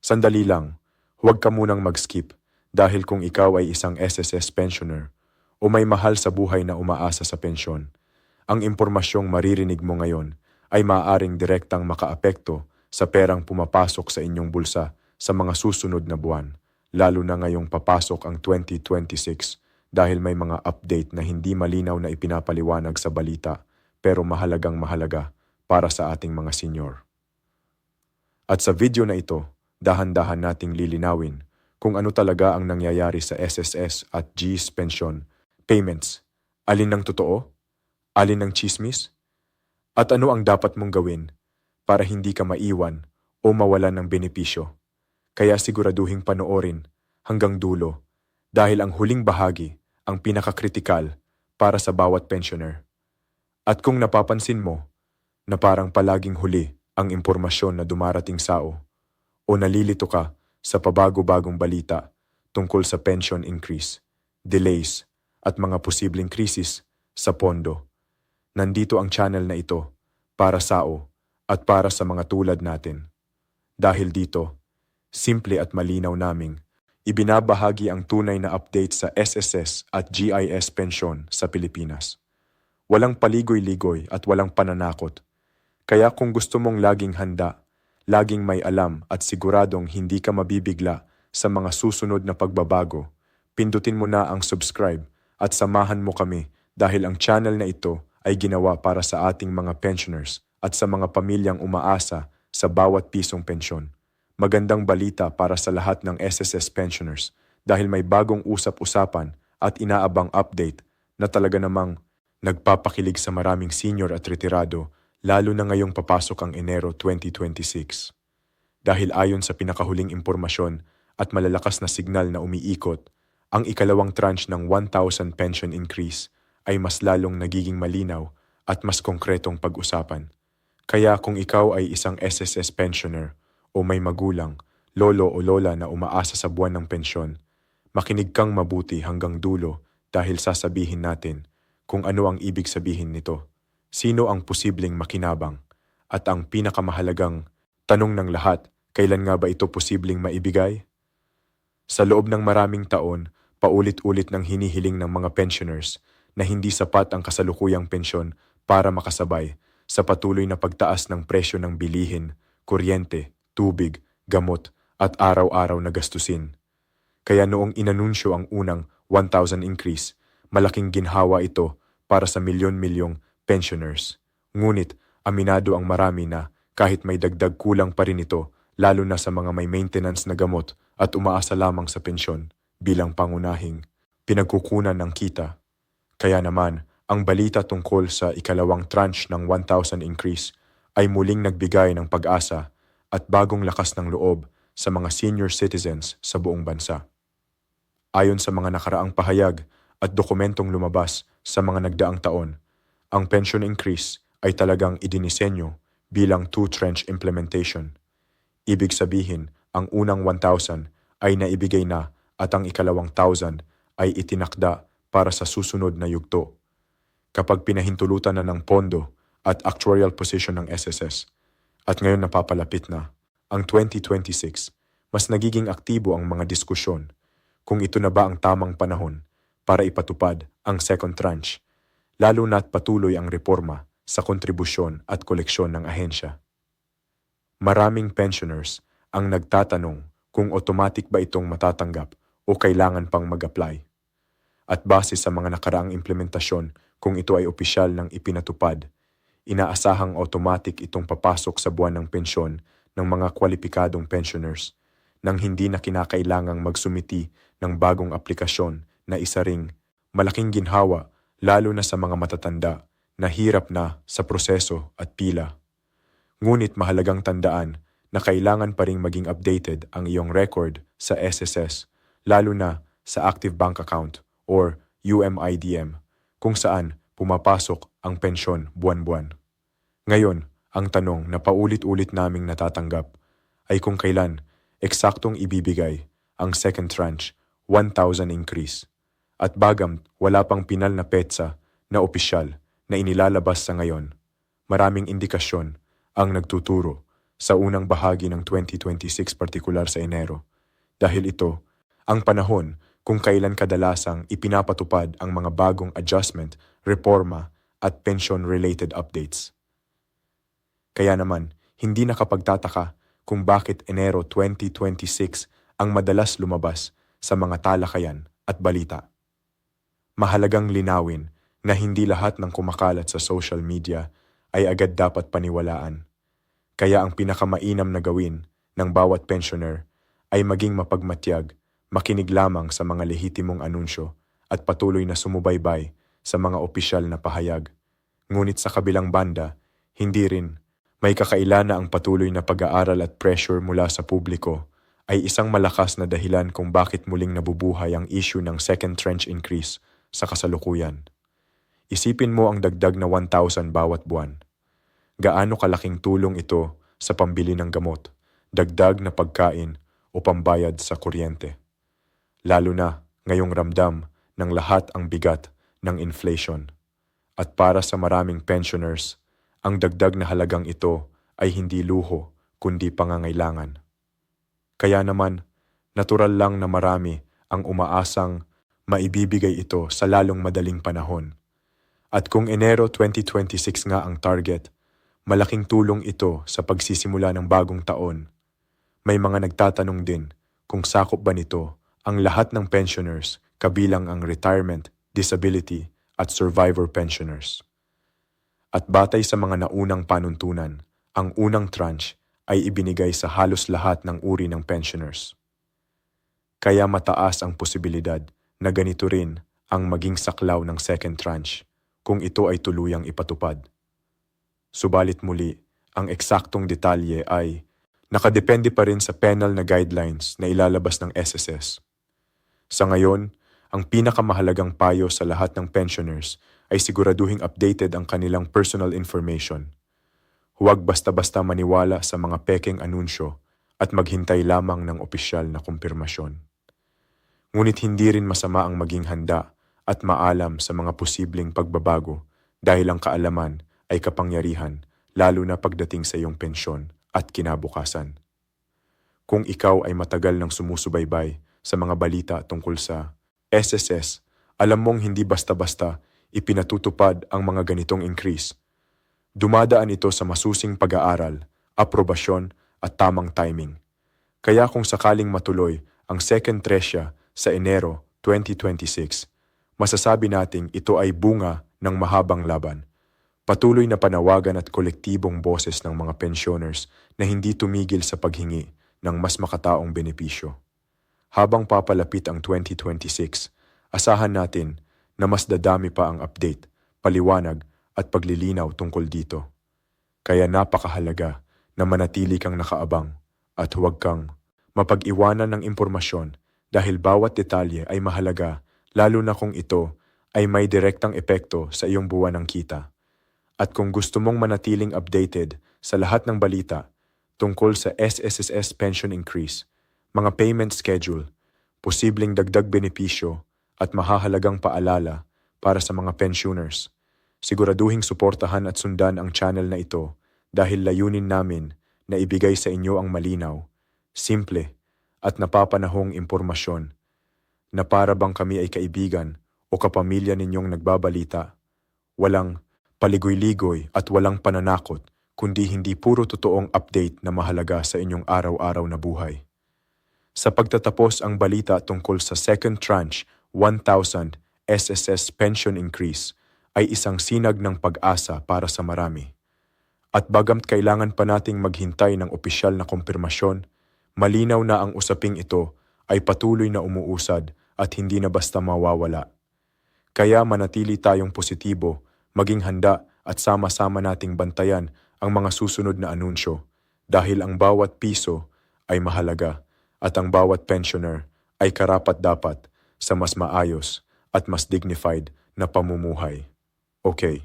Sandali lang, huwag ka munang mag-skip dahil kung ikaw ay isang SSS pensioner o may mahal sa buhay na umaasa sa pensyon, ang impormasyong maririnig mo ngayon ay maaaring direktang makaapekto sa perang pumapasok sa inyong bulsa sa mga susunod na buwan, lalo na ngayong papasok ang 2026 dahil may mga update na hindi malinaw na ipinapaliwanag sa balita pero mahalagang mahalaga para sa ating mga senior. At sa video na ito, dahan-dahan nating lilinawin kung ano talaga ang nangyayari sa SSS at GS pension payments. Alin ng totoo? Alin ng chismis? At ano ang dapat mong gawin para hindi ka maiwan o mawalan ng benepisyo? Kaya siguraduhing panoorin hanggang dulo dahil ang huling bahagi ang pinakakritikal para sa bawat pensioner. At kung napapansin mo na parang palaging huli ang impormasyon na dumarating sao o nalilito ka sa pabago-bagong balita tungkol sa pension increase, delays at mga posibleng krisis sa pondo, nandito ang channel na ito para sao at para sa mga tulad natin. Dahil dito, simple at malinaw naming ibinabahagi ang tunay na update sa SSS at GIS pensyon sa Pilipinas. Walang paligoy-ligoy at walang pananakot. Kaya kung gusto mong laging handa, laging may alam at siguradong hindi ka mabibigla sa mga susunod na pagbabago, pindutin mo na ang subscribe at samahan mo kami dahil ang channel na ito ay ginawa para sa ating mga pensioners at sa mga pamilyang umaasa sa bawat pisong pensyon. Magandang balita para sa lahat ng SSS pensioners dahil may bagong usap-usapan at inaabang update na talaga namang nagpapakilig sa maraming senior at retirado lalo na ngayong papasok ang Enero 2026. Dahil ayon sa pinakahuling impormasyon at malalakas na signal na umiikot, ang ikalawang tranche ng 1,000 pension increase ay mas lalong nagiging malinaw at mas konkretong pag-usapan. Kaya kung ikaw ay isang SSS pensioner o may magulang, lolo o lola na umaasa sa buwan ng pensyon, makinig kang mabuti hanggang dulo dahil sasabihin natin kung ano ang ibig sabihin nito. Sino ang posibleng makinabang? At ang pinakamahalagang tanong ng lahat, kailan nga ba ito posibleng maibigay? Sa loob ng maraming taon, paulit-ulit ng hinihiling ng mga pensioners na hindi sapat ang kasalukuyang pensyon para makasabay sa patuloy na pagtaas ng presyo ng bilihin, kuryente, tubig, gamot at araw-araw na gastusin. Kaya noong inanunsyo ang unang 1,000 increase, malaking ginhawa ito para sa milyon-milyong pensioners. Ngunit aminado ang marami na kahit may dagdag kulang pa rin ito lalo na sa mga may maintenance na gamot at umaasa lamang sa pensyon bilang pangunahing pinagkukunan ng kita. Kaya naman, ang balita tungkol sa ikalawang tranche ng 1,000 increase ay muling nagbigay ng pag-asa at bagong lakas ng loob sa mga senior citizens sa buong bansa. Ayon sa mga nakaraang pahayag at dokumentong lumabas sa mga nagdaang taon, ang pension increase ay talagang idinisenyo bilang two-tranche implementation. Ibig sabihin, ang unang 1,000 ay naibigay na at ang ikalawang 1,000 ay itinakda para sa susunod na yugto. Kapag pinahintulutan na ng pondo at actuarial position ng SSS, at ngayon napapalapit na ang 2026, mas nagiging aktibo ang mga diskusyon kung ito na ba ang tamang panahon para ipatupad ang second tranche, lalo na't patuloy ang reforma sa kontribusyon at koleksyon ng ahensya. Maraming pensioners ang nagtatanong kung automatic ba itong matatanggap o kailangan pang mag-apply. At base sa mga nakaraang implementasyon, kung ito ay opisyal ng ipinatupad, inaasahang automatic itong papasok sa buwan ng pensyon ng mga kwalipikadong pensioners nang hindi na kinakailangang magsumiti ng bagong aplikasyon na isa ring malaking ginhawa lalo na sa mga matatanda na hirap na sa proseso at pila. Ngunit mahalagang tandaan na kailangan pa ring maging updated ang iyong record sa SSS lalo na sa active bank account or UMIDM kung saan pumapasok ang pensyon buwan-buwan. Ngayon, ang tanong na paulit-ulit naming natatanggap ay kung kailan eksaktong ibibigay ang second tranche 1,000 increase. At bagam wala pang pinal na petsa na opisyal na inilalabas sa ngayon, maraming indikasyon ang nagtuturo sa unang bahagi ng 2026 partikular sa Enero. Dahil ito, ang panahon kung kailan kadalasang ipinapatupad ang mga bagong adjustment, reforma at pension-related updates. Kaya naman, hindi nakapagtataka kung bakit Enero 2026 ang madalas lumabas sa mga talakayan at balita. Mahalagang linawin na hindi lahat ng kumakalat sa social media ay agad dapat paniwalaan. Kaya ang pinakamainam na gawin ng bawat pensioner ay maging mapagmatyag, makinig lamang sa mga lehitimong anunsyo at patuloy na sumubaybay sa mga opisyal na pahayag. Ngunit sa kabilang banda, hindi rin. May kakailan na ang patuloy na pag-aaral at pressure mula sa publiko ay isang malakas na dahilan kung bakit muling nabubuhay ang issue ng second tranche increase sa kasalukuyan. Isipin mo ang dagdag na 1,000 bawat buwan. Gaano kalaking tulong ito sa pambili ng gamot, dagdag na pagkain o pambayad sa kuryente. Lalo na ngayong ramdam ng lahat ang bigat ng inflation. At para sa maraming pensioners, ang dagdag na halagang ito ay hindi luho kundi pangangailangan. Kaya naman, natural lang na marami ang umaasang maibibigay ito sa lalong madaling panahon. At kung Enero 2026 nga ang target, malaking tulong ito sa pagsisimula ng bagong taon. May mga nagtatanong din kung sakop ba nito ang lahat ng pensioners kabilang ang retirement, disability at survivor pensioners. At batay sa mga naunang panuntunan, ang unang tranche ay ibinigay sa halos lahat ng uri ng pensioners. Kaya mataas ang posibilidad na ganito rin ang maging saklaw ng second tranche kung ito ay tuluyang ipatupad. Subalit muli, ang eksaktong detalye ay nakadepende pa rin sa penal na guidelines na ilalabas ng SSS. Sa ngayon, ang pinakamahalagang payo sa lahat ng pensioners ay siguraduhing updated ang kanilang personal information. Huwag basta-basta maniwala sa mga pekeng anunsyo at maghintay lamang ng opisyal na kumpirmasyon. Ngunit hindi rin masama ang maging handa at maalam sa mga posibleng pagbabago dahil ang kaalaman ay kapangyarihan lalo na pagdating sa iyong pensyon at kinabukasan. Kung ikaw ay matagal nang sumusubaybay sa mga balita tungkol sa SSS, alam mong hindi basta-basta ipinatutupad ang mga ganitong increase. Dumadaan ito sa masusing pag-aaral, aprobasyon at tamang timing. Kaya kung sakaling matuloy ang second tresya sa Enero 2026, masasabi nating ito ay bunga ng mahabang laban. Patuloy na panawagan at kolektibong boses ng mga pensioners na hindi tumigil sa paghingi ng mas makataong benepisyo. Habang papalapit ang 2026, asahan natin na mas dadami pa ang update, paliwanag at paglilinaw tungkol dito. Kaya napakahalaga na manatili kang nakaabang at huwag kang mapag-iwanan ng impormasyon dahil bawat detalye ay mahalaga lalo na kung ito ay may direktang epekto sa iyong buwan ng kita. At kung gusto mong manatiling updated sa lahat ng balita tungkol sa SSS pension increase, mga payment schedule, posibleng dagdag benepisyo at mahahalagang paalala para sa mga pensioners, siguraduhing suportahan at sundan ang channel na ito dahil layunin namin na ibigay sa inyo ang malinaw, simple at napapanahong impormasyon na para bang kami ay kaibigan o kapamilya ninyong nagbabalita. Walang paligoy-ligoy at walang pananakot, kundi hindi puro totoong update na mahalaga sa inyong araw-araw na buhay. Sa pagtatapos ang balita tungkol sa second tranche 1,000 SSS pension increase ay isang sinag ng pag-asa para sa marami. At bagamat kailangan pa nating maghintay ng opisyal na kumpirmasyon, malinaw na ang usaping ito ay patuloy na umuusad at hindi na basta mawawala. Kaya manatili tayong positibo, maging handa at sama-sama nating bantayan ang mga susunod na anunsyo dahil ang bawat piso ay mahalaga at ang bawat pensioner ay karapat-dapat sa mas maayos at mas dignified na pamumuhay. Okay.